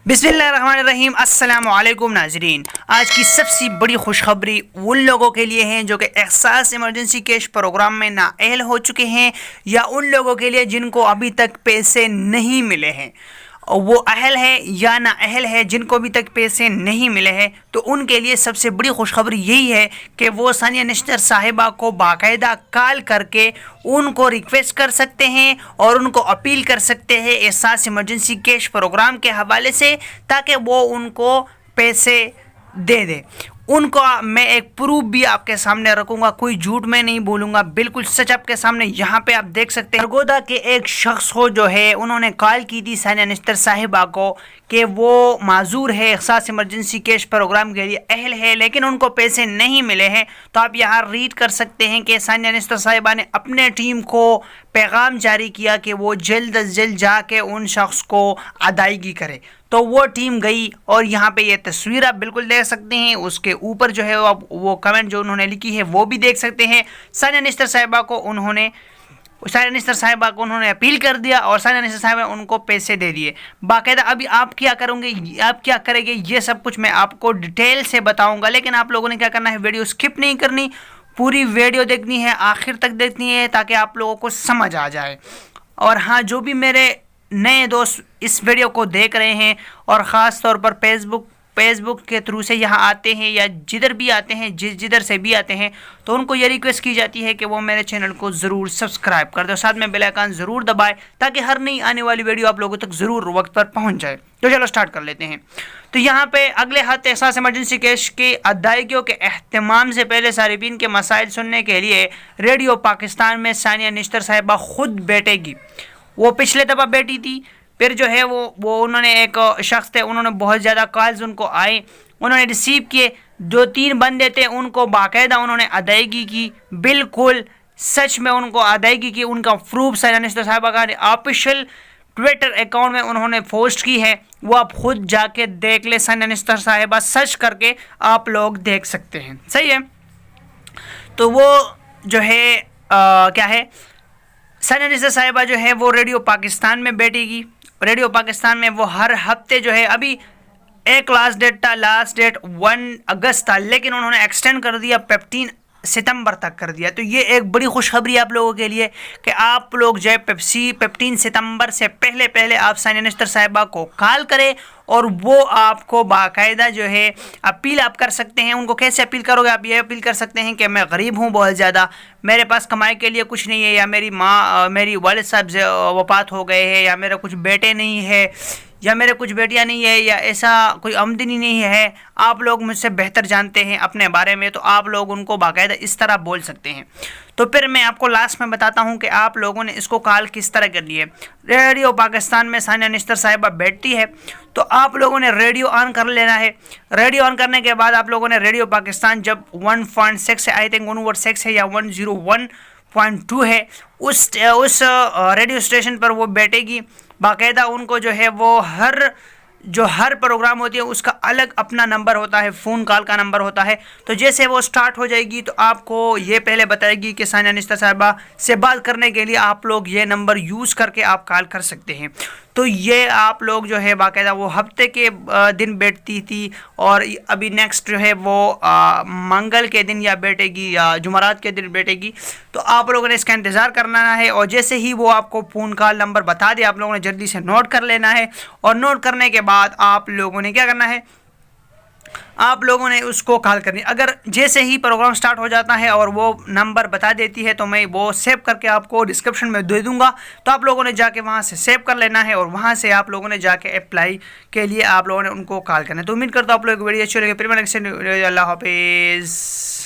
बिस्मिल्लाहिर्रहमानिर्रहीम। अस्सलाम वालेकुम नाजरीन। आज की सबसे बड़ी खुशखबरी उन लोगों के लिए हैं जो कि एहसास इमरजेंसी कैश प्रोग्राम में नाअहल हो चुके हैं, या उन लोगों के लिए जिनको अभी तक पैसे नहीं मिले हैं। वो अहल है या नाअहल है, जिनको अभी तक पैसे नहीं मिले हैं, तो उनके लिए सबसे बड़ी खुशखबरी यही है कि वो सानिया नश्तर साहिबा को बाकायदा कॉल करके उनको रिक्वेस्ट कर सकते हैं और उनको अपील कर सकते हैं एहसास इमरजेंसी कैश प्रोग्राम के हवाले से, ताकि वो उनको पैसे दे दे। उनको मैं एक प्रूफ भी आपके सामने रखूंगा, कोई झूठ मैं नहीं बोलूंगा, बिल्कुल सच आपके सामने। यहाँ पे आप देख सकते हैं सरगोदा के एक शख्स को जो है उन्होंने कॉल की थी सानिया नश्तर साहिबा को कि वो माजूर है, एहसास इमरजेंसी कैश प्रोग्राम के लिए अहल है, लेकिन उनको पैसे नहीं मिले हैं। तो आप यहाँ रीड कर सकते हैं कि सानिया नश्तर साहिबा ने अपने टीम को पैगाम जारी किया कि वो जल्द अज जल्द जाके उन शख्स को अदायगी करे। तो वो टीम गई और यहाँ पे ये तस्वीर आप बिल्कुल देख सकते हैं। उसके ऊपर जो है वो कमेंट जो उन्होंने लिखी है वो भी देख सकते हैं। सानिया नश्तर साहिबा को उन्होंने अपील कर दिया और सानिया नश्तर साहिबा ने उनको पैसे दे दिए बाकायदा। अभी आप क्या करोगे, आप क्या करेंगे, ये सब कुछ मैं आपको डिटेल से बताऊंगा, लेकिन आप लोगों ने क्या करना है, वीडियो स्किप नहीं करनी, पूरी वीडियो देखनी है, आखिर तक देखनी है, ताकि आप लोगों को समझ आ जाए। और हाँ, जो भी मेरे नए दोस्त इस वीडियो को देख रहे हैं और ख़ास तौर पर फेसबुक के थ्रू से यहाँ आते हैं या जिधर भी आते हैं, जिधर से भी आते हैं, तो उनको ये रिक्वेस्ट की जाती है कि वो मेरे चैनल को ज़रूर सब्सक्राइब कर दो, साथ में बेल आइकन ज़रूर दबाएं, ताकि हर नई आने वाली वीडियो आप लोगों तक ज़रूर वक्त पर पहुँच जाए। तो चलो स्टार्ट कर लेते हैं। तो यहाँ पे अगले हफ्ते एहसास इमरजेंसी कैश की अदायगियों के अहतमाम से पहले सारिफीन के मसाइल सुनने के लिए रेडियो पाकिस्तान में सानिया नश्तर साहिबा खुद बैठेगी। वो पिछले दफ़ा बैठी थी, फिर जो है वो उन्होंने एक शख्स थे, उन्होंने बहुत ज़्यादा कॉल्स उनको आए, उन्होंने रिसीव किए। 2-3 बंदे थे, उनको बाकायदा उन्होंने अदायगी की, बिल्कुल सच में उनको अदायगी की। उनका प्रूफ सानिया नश्तर साहिबा का ऑफिशियल ट्विटर अकाउंट में उन्होंने पोस्ट की है, वो आप खुद जाके देख ले। सानिया नश्तर साहिबा सर्च करके आप लोग देख सकते हैं, सही है। तो वो जो है क्या है, सानिया नश्तर साहिबा जो है वो रेडियो पाकिस्तान में बैठेगी। रेडियो पाकिस्तान में वो हर हफ्ते जो है, अभी एक लास्ट डेट 1 अगस्त था, लेकिन उन्होंने एक्सटेंड कर दिया, 15 सितंबर तक कर दिया। तो ये एक बड़ी खुशखबरी आप लोगों के लिए कि आप लोग जो है 15 सितंबर से पहले आप सानिया नश्तर साहिबा को कॉल करें और वो आपको बाकायदा जो है अपील आप कर सकते हैं। उनको कैसे अपील करोगे, आप ये अपील कर सकते हैं कि मैं गरीब हूँ बहुत ज़्यादा, मेरे पास कमाई के लिए कुछ नहीं है, या मेरी वालिद साहब वफात हो गए हैं, या मेरे कुछ बेटे नहीं है, या मेरे कुछ बेटियां नहीं है, या ऐसा कोई आमदनी नहीं है। आप लोग मुझसे बेहतर जानते हैं अपने बारे में, तो आप लोग उनको बाकायदा इस तरह बोल सकते हैं। तो फिर मैं आपको लास्ट में बताता हूं कि आप लोगों ने इसको कॉल किस तरह करनी है। रेडियो पाकिस्तान में सानिया नश्तर साहिबा बैठती है, तो आप लोगों ने रेडियो ऑन कर लेना है। रेडियो ऑन करने के बाद आप लोगों ने रेडियो पाकिस्तान जब 1.6 है, आई थिंक 1.6 है या 101.2 है, उस रेडियो स्टेशन पर वो बैठेगी बाकायदा। उनको जो है वो हर प्रोग्राम होती है उसका अलग अपना नंबर होता है, फ़ोन कॉल का नंबर होता है। तो जैसे वो स्टार्ट हो जाएगी तो आपको ये पहले बताएगी कि सानिया नश्तर साहिबा से बात करने के लिए आप लोग ये नंबर यूज़ करके आप कॉल कर सकते हैं। तो ये आप लोग जो है बाकायदा वो हफ्ते के दिन बैठती थी, और अभी नेक्स्ट जो है वो मंगल के दिन या बैठेगी या जुमेरात के दिन बैठेगी। तो आप लोगों ने इसका इंतज़ार करना है, और जैसे ही वो आपको फ़ोन कॉल नंबर बता दे, आप लोगों ने जल्दी से नोट कर लेना है। और नोट करने के बाद आप लोगों ने क्या करना है, आप लोगों ने उसको कॉल करनी। अगर जैसे ही प्रोग्राम स्टार्ट हो जाता है और वो नंबर बता देती है, तो मैं वो सेव करके आपको डिस्क्रिप्शन में दे दूंगा, तो आप लोगों ने जाके वहाँ से सेव कर लेना है, और वहाँ से आप लोगों ने जाके अप्लाई के लिए आप लोगों ने उनको कॉल करना है। तो उम्मीद करता हूँ आप लोग वीडियो अच्छी लगे। फिर मैं नेक्स्ट वीडियो, अल्लाह हाफिज़।